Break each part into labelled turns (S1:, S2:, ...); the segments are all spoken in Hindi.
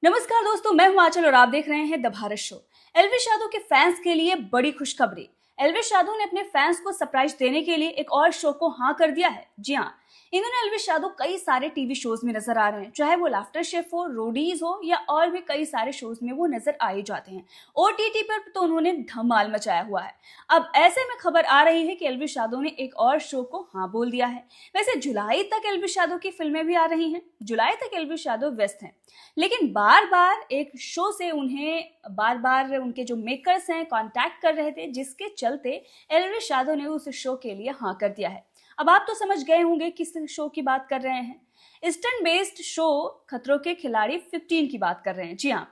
S1: नमस्कार दोस्तों, मैं हूं आंचल और आप देख रहे हैं द भारत शो। एल्विश यादव के फैंस के लिए बड़ी खुशखबरी। एल्विश यादव ने अपने फैंस को सरप्राइज देने के लिए एक और शो को हाँ कर दिया है। जी हाँ, इन दिनों एल्विश यादव कई सारे टीवी शोज में नजर आ रहे हैं, चाहे वो लाफ्टर शेफ हो, रोडीज हो या और भी कई सारे शोज में वो नजर आ ही जाते हैं। ओटीटी पर तो उन्होंने धमाल मचाया हुआ है। अब ऐसे में खबर आ रही है कि एल्विश यादव ने एक और शो को हाँ बोल दिया है। वैसे जुलाई तक एल्विश यादव की फिल्में भी आ रही हैं। जुलाई तक एल्विश यादव व्यस्त हैं, लेकिन बार बार एक शो से उन्हें बार बार उनके जो मेकर्स हैं कांटेक्ट कर रहे थे, जिसके चलते एल्विश यादव ने उस शो के लिए हाँ कर दिया है। अब आप तो समझ गए होंगे किस शो की बात कर रहे हैं। स्टंट बेस्ड शो खतरों के खिलाड़ी 15 की बात कर रहे हैं। जी हाँ,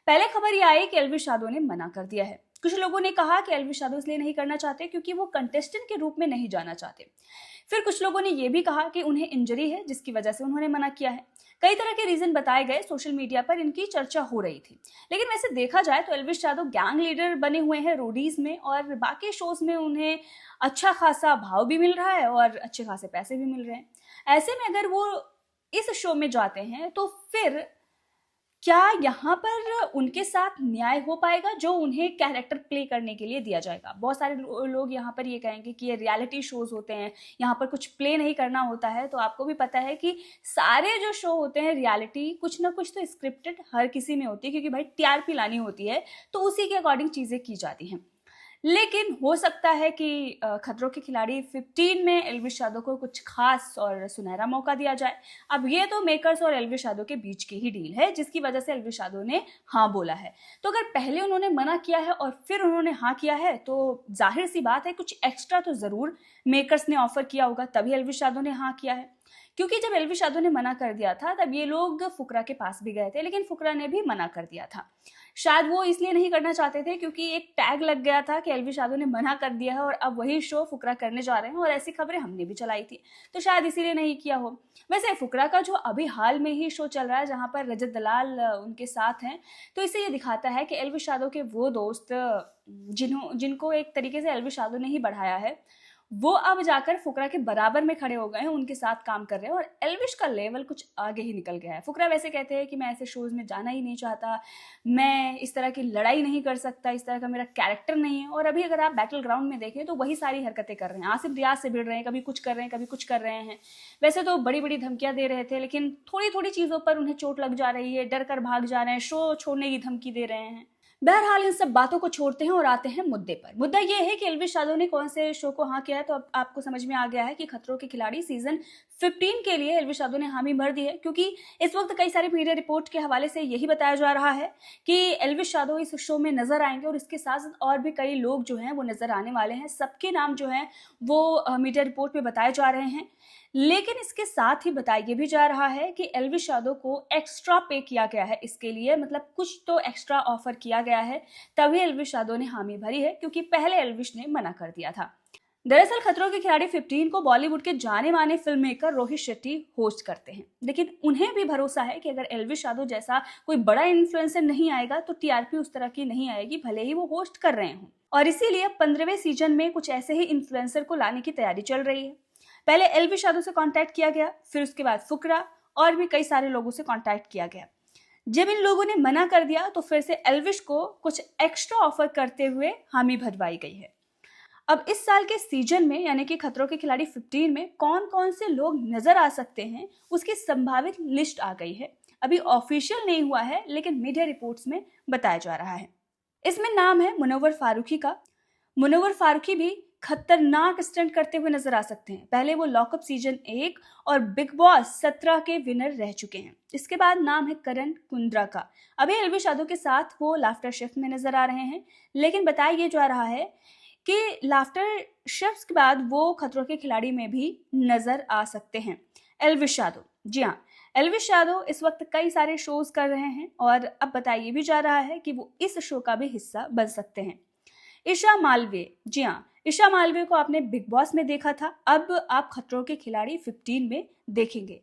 S1: पहले खबर ये आई कि एल्विश यादव ने मना कर दिया है। कुछ लोगों ने कहा कि एल्विश यादव इसलिए नहीं करना चाहते क्योंकि वो कंटेस्टेंट के रूप में नहीं जाना चाहते। फिर कुछ लोगों ने यह भी कहा कि उन्हें इंजरी है जिसकी वजह से उन्होंने मना किया है। कई तरह के रीजन बताए गए, सोशल मीडिया पर इनकी चर्चा हो रही थी। लेकिन वैसे देखा जाए तो एल्विश यादव गैंग लीडर बने हुए हैं रोडीज में, और बाकी शोज में उन्हें अच्छा खासा भाव भी मिल रहा है और अच्छे खासे पैसे भी मिल रहे हैं। ऐसे में अगर वो इस शो में जाते हैं तो फिर क्या यहाँ पर उनके साथ न्याय हो पाएगा जो उन्हें कैरेक्टर प्ले करने के लिए दिया जाएगा? बहुत सारे लोग यहाँ पर ये कहेंगे कि ये रियलिटी शोज होते हैं, यहाँ पर कुछ प्ले नहीं करना होता है। तो आपको भी पता है कि सारे जो शो होते हैं रियलिटी, कुछ ना कुछ तो स्क्रिप्टेड हर किसी में होती है, क्योंकि भाई टीआरपी लानी होती है, तो उसी के अकॉर्डिंग चीजें की जाती हैं। लेकिन हो सकता है कि खतरों के खिलाड़ी 15 में एल्विश यादव को कुछ खास और सुनहरा मौका दिया जाए। अब ये तो मेकर्स और एल्विश यादव के बीच की ही डील है, जिसकी वजह से एल्विश यादव ने हाँ बोला है। तो अगर पहले उन्होंने मना किया है और फिर उन्होंने हाँ किया है, तो जाहिर सी बात है कुछ एक्स्ट्रा तो जरूर मेकर्स ने ऑफर किया होगा, तभी एल्विश यादव ने हाँ किया है। क्योंकि जब एल्विश यादव ने मना कर दिया था तब ये लोग फुकरा के पास भी गए थे, लेकिन फुकरा ने भी मना कर दिया था। शायद वो इसलिए नहीं करना चाहते थे क्योंकि एक टैग लग गया था कि एल्विश यादव ने मना कर दिया है और अब वही शो फुकरा करने जा रहे हैं, और ऐसी खबरें हमने भी चलाई थी, तो शायद इसीलिए नहीं किया हो। वैसे फुकरा का जो अभी हाल में ही शो चल रहा है जहां पर रजत दलाल उनके साथ हैं, तो इससे ये दिखाता है कि एल्विश यादव के वो दोस्त जिनको एक तरीके से एल्विश यादव ने ही बढ़ाया है, वो अब जाकर फुकरा के बराबर में खड़े हो गए हैं, उनके साथ काम कर रहे हैं, और एल्विश का लेवल कुछ आगे ही निकल गया है। फुकरा वैसे कहते हैं कि मैं ऐसे शोज में जाना ही नहीं चाहता, मैं इस तरह की लड़ाई नहीं कर सकता, इस तरह का मेरा कैरेक्टर नहीं है। और अभी अगर आप बैटल ग्राउंड में देखें तो वही सारी हरकतें कर रहे हैं, आसिफ रियाज से भिड़ रहे हैं, कभी कुछ कर रहे हैं, कभी कुछ कर रहे हैं। वैसे तो बड़ी बड़ी धमकियां दे रहे थे, लेकिन थोड़ी थोड़ी चीजों पर उन्हें चोट लग जा रही है, डर कर भाग जा रहे हैं, शो छोड़ने की धमकी दे रहे हैं। बहरहाल इन सब बातों को छोड़ते हैं और आते हैं मुद्दे पर। मुद्दा यह है कि एल्विश यादव ने कौन से शो को हाँ किया है। तो अब आपको समझ में आ गया है कि खतरों के खिलाड़ी सीजन 15 के लिए एल्विश यादव ने हामी भर दी है, क्योंकि इस वक्त कई सारे मीडिया रिपोर्ट के हवाले से यही बताया जा रहा है कि एल्विश यादव इस शो में नजर आएंगे, और इसके साथ साथ और भी कई लोग जो हैं वो नजर आने वाले हैं। सबके नाम जो हैं वो मीडिया रिपोर्ट में बताए जा रहे हैं। लेकिन इसके साथ ही बताया भी जा रहा है कि एल्विश यादव को एक्स्ट्रा पे किया गया है इसके लिए, मतलब कुछ तो एक्स्ट्रा ऑफर किया गया है, तभी एल्विश यादव ने हामी भरी है, क्योंकि पहले एल्विश ने मना कर दिया था। दरअसल खतरों के खिलाड़ी 15 को बॉलीवुड के जाने माने film maker Rohit Shetty host करते हैं, लेकिन उन्हें भी भरोसा है कि अगर एल्विश यादव जैसा कोई बड़ा इन्फ्लुएंसर नहीं आएगा तो टीआरपी उस तरह की नहीं आएगी, भले ही वो होस्ट कर रहे हों। और इसीलिए 15वें सीजन में कुछ ऐसे ही इन्फ्लुएंसर को लाने की तैयारी चल रही है। पहले एल्विश यादव से कांटेक्ट किया गया, फिर उसके बाद फुकरा और भी कई सारे लोगों से कांटेक्ट किया गया। जब इन लोगों ने मना कर दिया तो फिर से एल्विश को कुछ एक्स्ट्रा ऑफर करते हुए हामी भरवाई गई है। अब इस साल के सीजन में यानी कि खतरों के खिलाड़ी 15 में कौन कौन से लोग नजर आ सकते हैं उसकी संभावित लिस्ट आ गई है। अभी ऑफिशियल नहीं हुआ है, लेकिन मीडिया रिपोर्ट्स में बताया जा रहा है। इसमें नाम है मुनव्वर फारूकी का। मुनव्वर फारूकी भी खतरनाक स्टंट करते हुए नजर आ सकते हैं। पहले वो लॉकअप सीजन 1 और बिग बॉस 17 के विनर रह चुके हैं। इसके बाद नाम है करण कुंद्रा का। अभी एल्विश यादव के साथ वो लाफ्टर शेफ में नजर आ रहे हैं, लेकिन बताया ये जा रहा है कि लाफ्टर शेफ्स के बाद वो खतरों के खिलाड़ी में भी नजर आ सकते हैं एल्विश यादव। जी हाँ, एल्विश यादव इस वक्त कई सारे शोज कर रहे हैं, और अब बताया भी जा रहा है कि वो इस शो का भी हिस्सा बन सकते हैं। ईशा मालवीय, जी हाँ, ईशा मालवीय को आपने बिग बॉस में देखा था, अब आप खतरों के खिलाड़ी 15 में देखेंगे।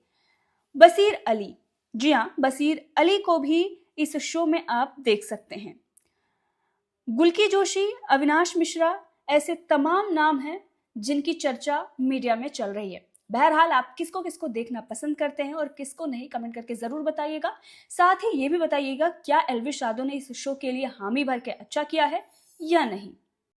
S1: बसीर अली, जी हाँ, बसीर अली को भी इस शो में आप देख सकते हैं। गुल्की जोशी, अविनाश मिश्रा, ऐसे तमाम नाम हैं जिनकी चर्चा मीडिया में चल रही है। बहरहाल आप किसको किसको देखना पसंद करते हैं और किसको नहीं, कमेंट करके जरूर बताइएगा। साथ ही ये भी बताइएगा क्या एल्विश यादव ने इस शो के लिए हामी भर के अच्छा किया है या नहीं।